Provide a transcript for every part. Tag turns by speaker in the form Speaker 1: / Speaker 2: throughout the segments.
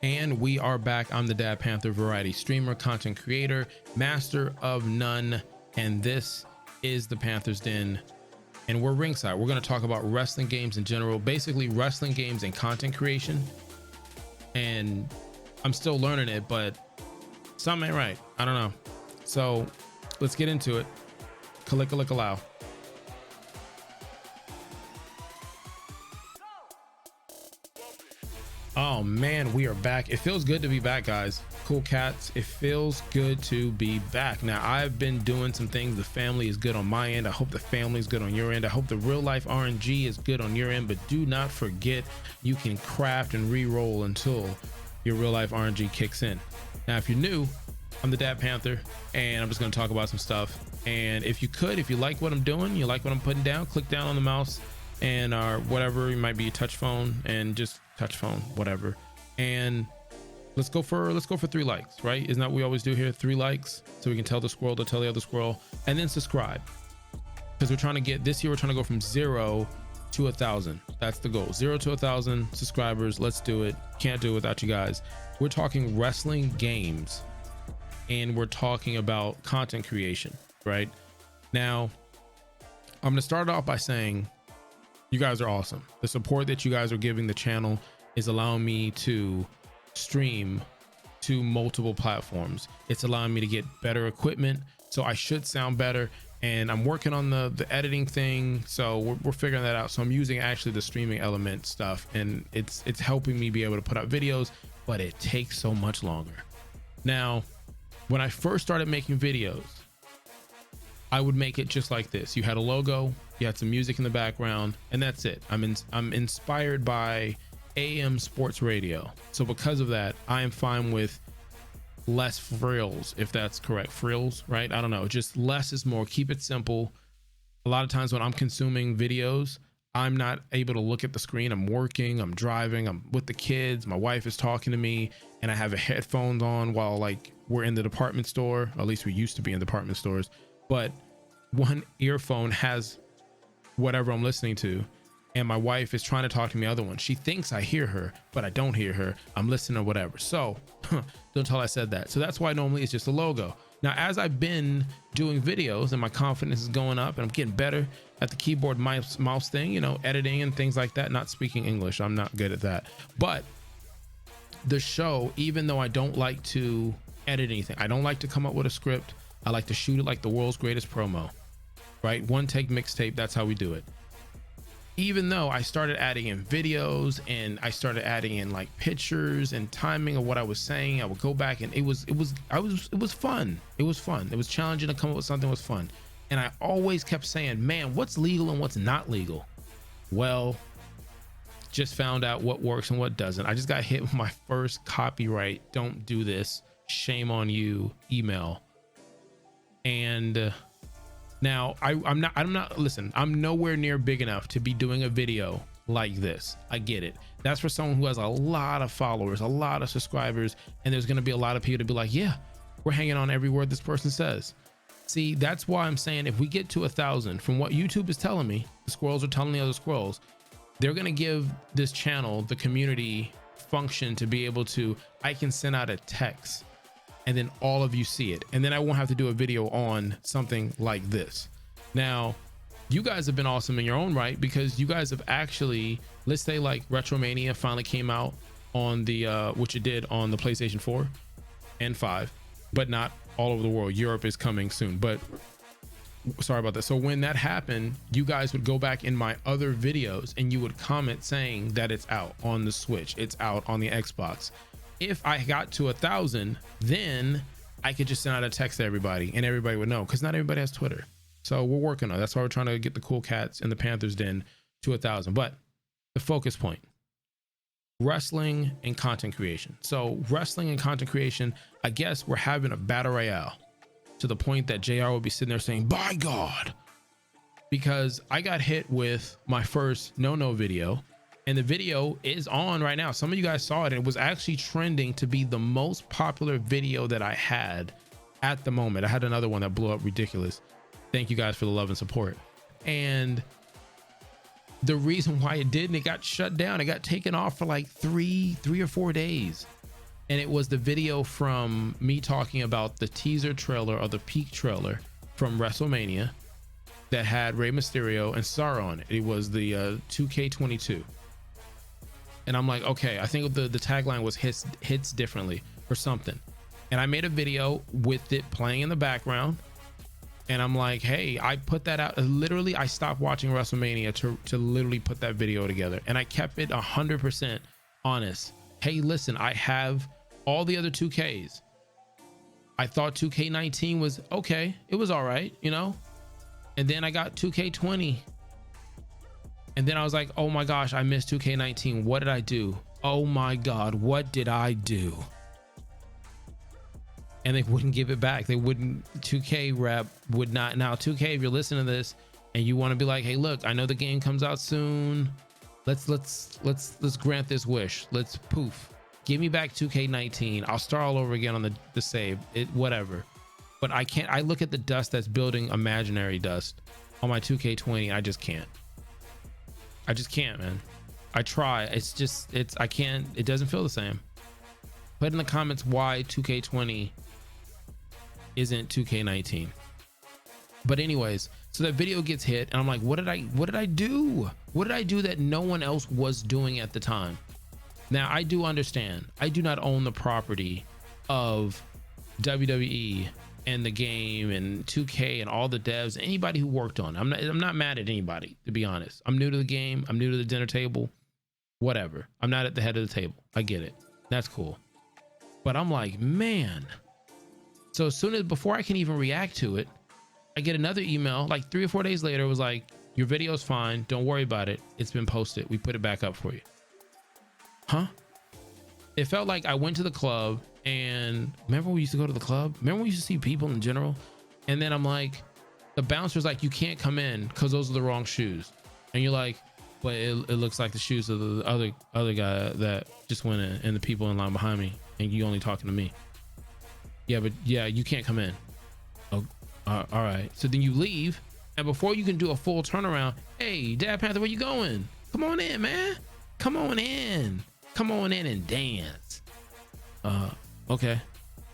Speaker 1: And we are back. I'm the Dad Panther, variety streamer, content creator, master of none, and this is the Panther's Den, and we're ringside. We're going to talk about wrestling games in general, basically wrestling games and content creation. And I'm still learning it, but something ain't right. I don't know. So let's get into it. Kalika-lika-low. Oh man, we are back. It feels good to be back, guys. Cool cats, it feels good to be back. Now, I've been doing some things. The family is good on my end. I hope the family is good on your end. I hope the real life RNG is good on your end, but do not forget you can craft and re-roll until your real life RNG kicks in. Now, if you're new, I'm the Dad Panther, and I'm just going to talk about some stuff. And if you like what I'm doing, you like what I'm putting down, click down on the mouse and whatever, it might be a touch phone, and just touch phone, whatever, and let's go for 3 likes, right? Isn't that what we always do here? 3 likes, so we can tell the squirrel to tell the other squirrel, and then subscribe, because we're trying to get this year, we're trying to go from 0 to 1,000. That's the goal. 0 to 1,000 subscribers. Let's do it. Can't do it without you guys. We're talking wrestling games, and we're talking about content creation. Right now, I'm gonna start off by saying you guys are awesome. The support that you guys are giving the channel is allowing me to stream to multiple platforms. It's allowing me to get better equipment, so I should sound better, and I'm working on the editing thing, so we're figuring that out. So I'm using actually the streaming element stuff, and it's helping me be able to put out videos, but it takes so much longer. Now, when I first started making videos, I would make it just like this. You had a logo, you had some music in the background, and that's it. I'm inspired by AM sports radio. So because of that, I am fine with less frills, if that's correct. Frills, right? I don't know. Just less is more. Keep it simple. A lot of times when I'm consuming videos, I'm not able to look at the screen. I'm working, I'm driving, I'm with the kids, my wife is talking to me, and I have headphones on while like we're in the department store. At least we used to be in department stores. But one earphone has whatever I'm listening to, and my wife is trying to talk to me other one. She thinks I hear her, but I don't hear her. I'm listening to whatever. So don't tell I said that. So that's why normally it's just a logo. Now, as I've been doing videos and my confidence is going up and I'm getting better at the keyboard mouse thing, you know, editing and things like that, not speaking English, I'm not good at that. But the show, even though I don't like to edit anything, I don't like to come up with a script, I like to shoot it like the world's greatest promo, right? One take mixtape, that's how we do it. Even though I started adding in videos and I started adding in like pictures and timing of what I was saying, I would go back, and it was fun. It was fun. It was challenging to come up with something that was fun. And I always kept saying, man, what's legal and what's not legal? Well, just found out what works and what doesn't. I just got hit with my first copyright, don't do this, shame on you email. And now I'm not listen, I'm nowhere near big enough to be doing a video like this. I get it. That's for someone who has a lot of followers, a lot of subscribers, and there's going to be a lot of people to be like, yeah, we're hanging on every word this person says. See, that's why I'm saying if we get to 1,000, from what YouTube is telling me, the squirrels are telling the other squirrels, they're going to give this channel the community function to be able to, I can send out a text and then all of you see it, and then I won't have to do a video on something like this. Now, you guys have been awesome in your own right, because you guys have actually, let's say like Retromania finally came out on the which it did on the PlayStation 4 and 5, but not all over the world. Europe is coming soon, but sorry about that. So when that happened, you guys would go back in my other videos and you would comment saying that it's out on the Switch, it's out on the Xbox. If I got to 1,000, then I could just send out a text to everybody and everybody would know, because not everybody has Twitter. So we're working on it. That's why we're trying to get the cool cats in the Panthers Den to 1,000. But the focus point, wrestling and content creation. So wrestling and content creation, I guess we're having a battle royale to the point that JR will be sitting there saying, by God, because I got hit with my first no video. And the video is on right now. Some of you guys saw it, and it was actually trending to be the most popular video that I had at the moment. I had another one that blew up ridiculous. Thank you guys for the love and support. And the reason why it didn't, it got shut down. It got taken off for like three or 4 days. and it was the video from me talking about the teaser trailer or the peak trailer from WrestleMania that had Rey Mysterio and Cesaro on it. It was the 2K22, and I'm like, okay, I think the tagline was hits differently or something, and I made a video with it playing in the background, and I'm like, hey, I put that out. Literally, I stopped watching WrestleMania to literally put that video together, and I kept it 100% honest. Hey, listen, I have all the other 2Ks. I thought 2K19 was okay. It was all right, you know? And then I got 2K20. And then I was like, oh my gosh, I missed 2K19. What did I do? Oh my God, what did I do? And they wouldn't give it back. They wouldn't. 2K rep would not. Now 2K, if you're listening to this and you want to be like, hey, look, I know the game comes out soon. Let's grant this wish. Let's poof. Give me back 2K19. I'll start all over again on the save. Whatever. But I can't. I look at the dust that's building imaginary dust on my 2K20. I just can't. I just can't, man. I try. I can't. It doesn't feel the same. Put in the comments why 2K20 isn't 2K19. But anyways, so that video gets hit, and I'm like, what did I do? What did I do that no one else was doing at the time? Now, I do understand. I do not own the property of WWE and the game and 2K and all the devs, anybody who worked on it. I'm not mad at anybody, to be honest. I'm new to the game. I'm new to the dinner table. Whatever. I'm not at the head of the table. I get it. That's cool. But I'm like, man. So as soon as, before I can even react to it, I get another email like 3 or 4 days later. It was like, your video's fine. Don't worry about it. It's been posted. We put it back up for you. Huh? It felt like I went to the club, and remember we used to go to the club? Remember we used to see people in general? And then I'm like, the bouncer's like, you can't come in because those are the wrong shoes. And you're like, but it looks like the shoes of the other guy that just went in, and the people in line behind me, and you only talking to me. Yeah, but yeah, you can't come in. Oh, all right. So then you leave, and before you can do a full turnaround, hey, Dadpanther, where you going? Come on in, man. Come on in. Come on in and dance. Okay.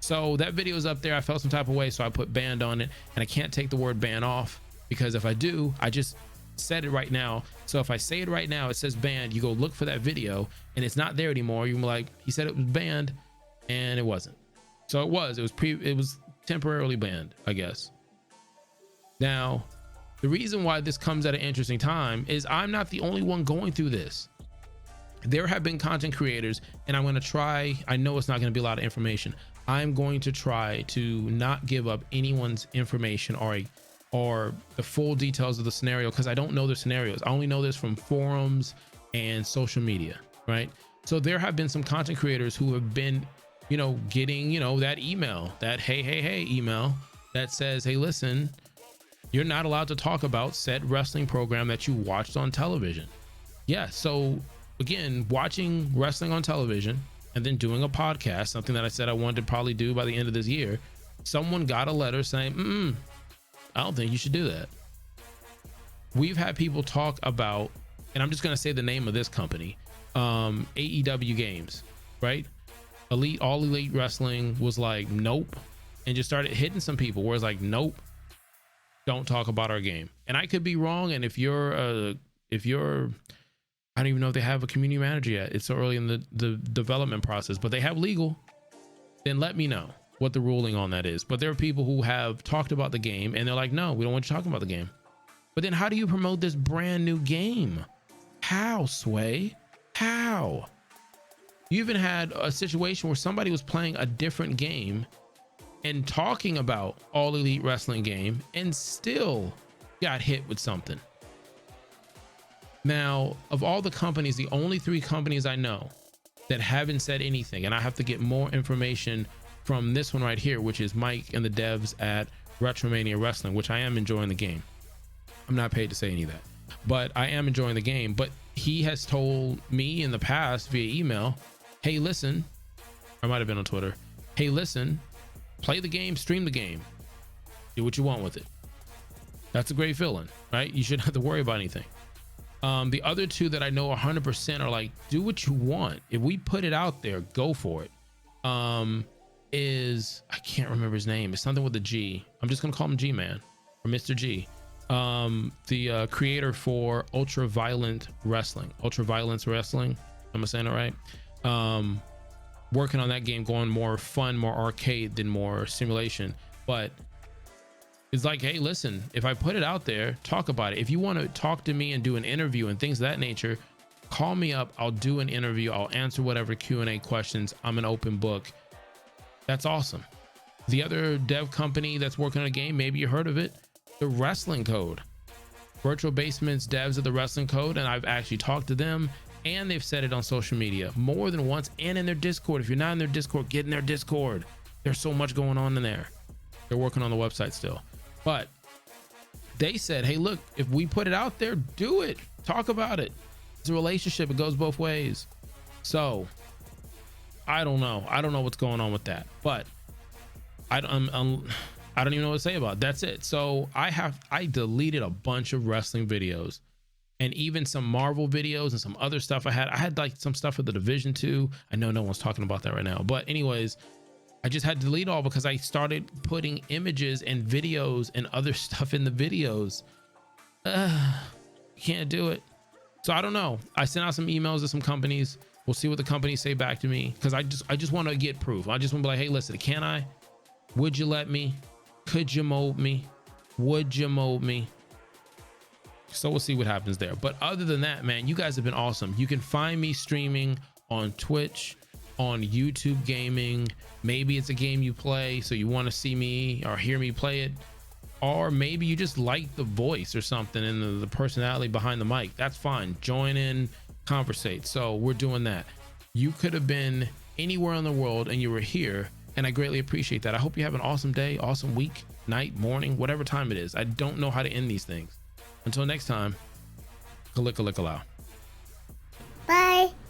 Speaker 1: So that video is up there. I felt some type of way, so I put banned on it, and I can't take the word ban off, because if I do, I just said it right now. So if I say it right now, it says banned. You go look for that video, and it's not there anymore. You're like, he said it was banned, and it wasn't. So it was temporarily banned, I guess. Now, the reason why this comes at an interesting time is I'm not the only one going through this. There have been content creators, and I'm going to try, I know it's not going to be a lot of information. I'm going to try to not give up anyone's information or the full details of the scenario, because I don't know the scenarios. I only know this from forums and social media, right? So there have been some content creators who have been, getting, that email, that hey email that says, hey, listen, you're not allowed to talk about said wrestling program that you watched on television. Yeah. So again, watching wrestling on television and then doing a podcast, something that I said I wanted to probably do by the end of this year, someone got a letter saying, I don't think you should do that. We've had people talk about, and I'm just going to say the name of this company, AEW games, right? All Elite Wrestling was like, nope. And just started hitting some people where it's like, nope, don't talk about our game. And I could be wrong. And if you're, I don't even know if they have a community manager yet. It's so early in the development process, but they have legal. Then let me know what the ruling on that is. But there are people who have talked about the game, and they're like, no, we don't want you talking about the game. But then how do you promote this brand new game? How, Sway? How? You even had a situation where somebody was playing a different game and talking about All Elite Wrestling game and still got hit with something. Now, of all the companies, the only 3 companies I know that haven't said anything, and I have to get more information from this one right here, which is Mike and the devs at Retromania Wrestling, which I am enjoying the game. I'm not paid to say any of that, but I am enjoying the game. But he has told me in the past via email, hey, listen, I might have been on Twitter. Hey, listen, play the game, stream the game, do what you want with it. That's a great feeling, right? You shouldn't have to worry about anything. The other 2 that I know 100% are like, do what you want. If we put it out there, go for it. is, I can't remember his name. It's something with a G. I'm just gonna call him G Man or Mr. G. The creator for Ultra Violence Wrestling. Am I saying it right? Working on that game, going more fun, more arcade than more simulation. But it's like, hey, listen, if I put it out there, talk about it. If you want to talk to me and do an interview and things of that nature, call me up. I'll do an interview. I'll answer whatever Q&A questions. I'm an open book. That's awesome. The other dev company that's working on a game, maybe you heard of it, the Wrestling Code. Virtual Basement's devs of the Wrestling Code, and I've actually talked to them, and they've said it on social media more than once and in their Discord. If you're not in their Discord, get in their Discord. There's so much going on in there. They're working on the website still. But they said, hey, look, if we put it out there, do it. Talk about it. It's a relationship. It goes both ways. So I don't know. I don't know what's going on with that, but I don't even know what to say about it. That's it. So I deleted a bunch of wrestling videos and even some Marvel videos and some other stuff I had like some stuff for the Division 2. I know no one's talking about that right now, but anyways, I just had to delete all because I started putting images and videos and other stuff in the videos. Can't do it. So I don't know. I sent out some emails to some companies. We'll see what the companies say back to me, because I just want to get proof. I just want to be like, hey, listen, can I? Would you let me? Could you mold me? Would you mold me? So we'll see what happens there. But other than that, man, you guys have been awesome. You can find me streaming on Twitch, on YouTube Gaming. Maybe it's a game you play, so you want to see me or hear me play it. Or maybe you just like the voice or something and the personality behind the mic. That's fine. Join in, conversate. So we're doing that. You could have been anywhere in the world and you were here, and I greatly appreciate that. I hope you have an awesome day, awesome week, night, morning, whatever time it is. I don't know how to end these things. Until next time, kalika-lika-lao.